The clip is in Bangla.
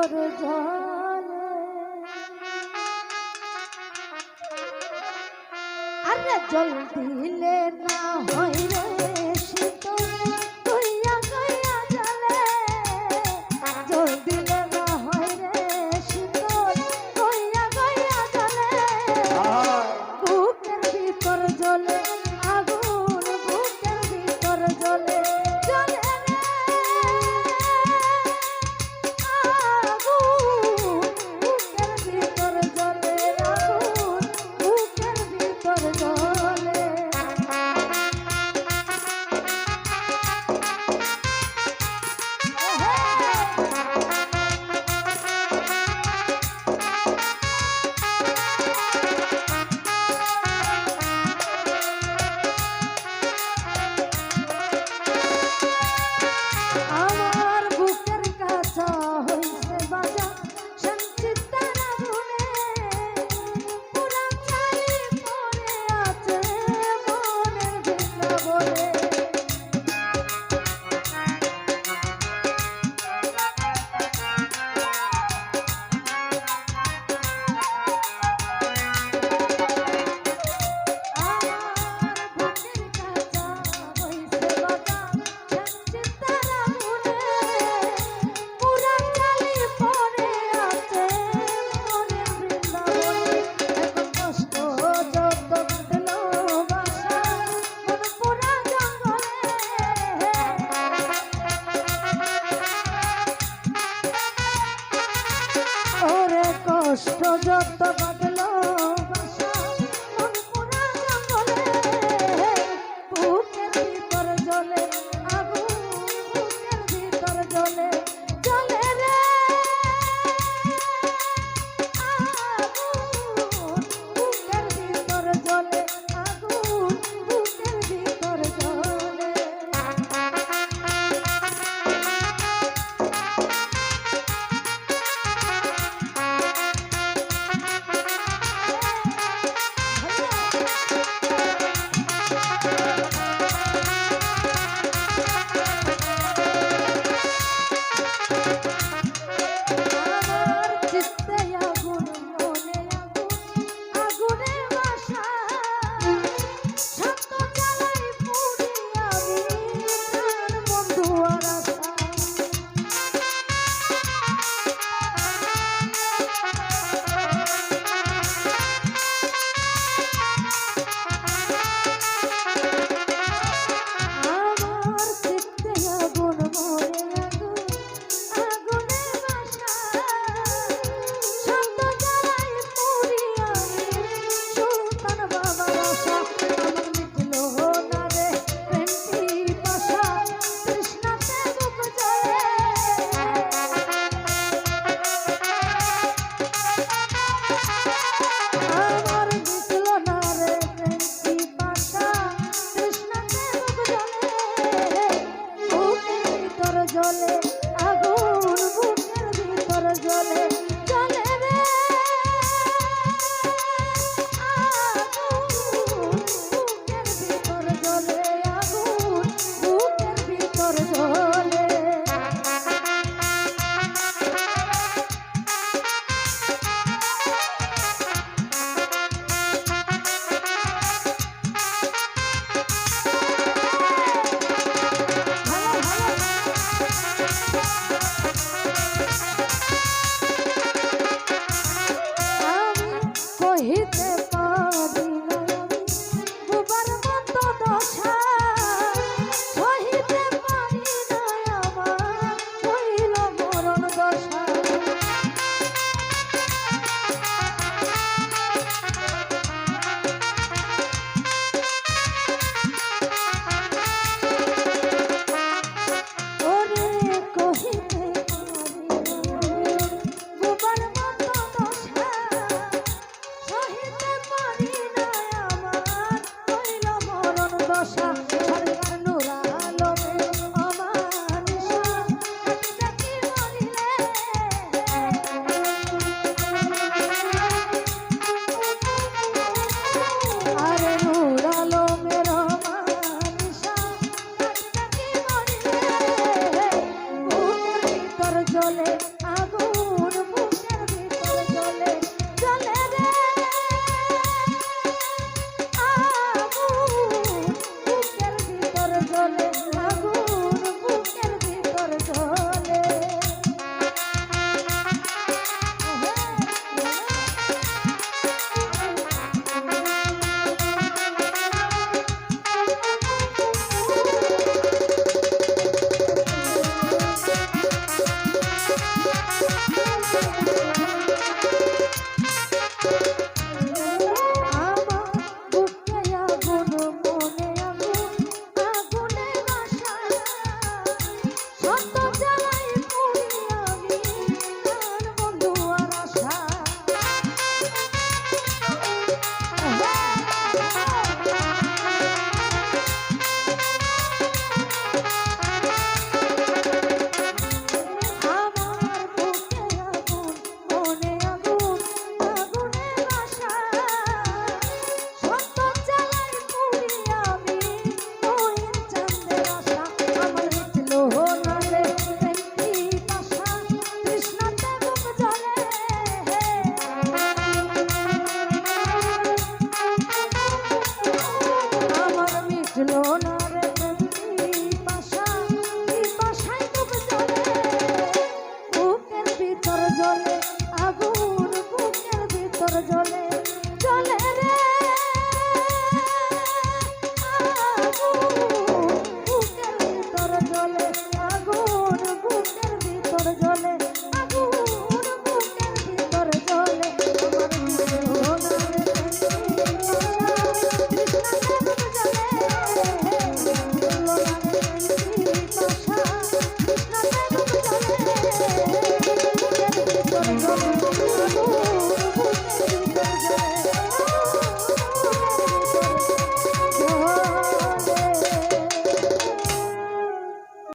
ভিতর জলে আরে জল দিলে না হয় রে শীতল কইয়া কইয়া জলে জল দিলে না হয় রে শীতল কইয়া কইয়া জলে বুকের ভিতর জলে আগুন বুকের ভিতর জলে জলে রে আগুন বুকের ভিতর জলে আগুন বুকের ভিতর জলে আমার বুকের কাছা হইছে বাজা শান্তির তারা ধুনে পুরা চালি পড়ে আছে মনের বৃন্দাবনে আমার বুকের কাছা হইছে বাজা শান্তির তারা ধুনে পুরা চালি পড়ে আছে মনের বৃন্দাবনে এখন কষ্ট যত কাটলো বাসা মন পুরা জঙ্গলে ওরে কষ্ট যত কাটলো বাসা মন পুরা জঙ্গলে বুকের ভিতর জলে আগুন বুকের ভিতর জলে জলে রে আগুন বুকের ভিতর জলে আগুন বুকের ভিতর জলে আমার চিত্তে আগুন মনে আগুন আগুনে বাসা শান্ত জ্বালাই পুড়ি আমি প্রাণ বন্ধু আর আশা আমার চিত্তে আগুন মনে আগুন আগুনে বাসা শান্ত জ্বালাই পুড়ি আমি সুলতান বাবার আশা আমার মিটলো না রে প্রেমটি পাশা তৃষ্ণাতে বুক জ্বলে আমার মিটলো না রে প্রেমটি পাশা তৃষ্ণাতে বুক জ্বলে বুকের ভিতর জলে আগুন বুকের ভিতর জলে জলে রে আগুন বুকের ভিতর জলে আগুন বুকের ভিতর জলে ভালো আমি কহিতে পারি না আমি বুবার মতো দশা সহিতে পারি না আমার হইল মরণ দশা ওরে কহিতে পারি না বুবার মতো দশা সহিতে পারি না আমার হইল মরণ দশা সরকার নূর আলমে আমার নিশা ডাকি ডাকি মরিলে আরে নূর আলমের আমার নিশা ডাকি ডাকি মরিলে বুকের ভিতর জলে আগুন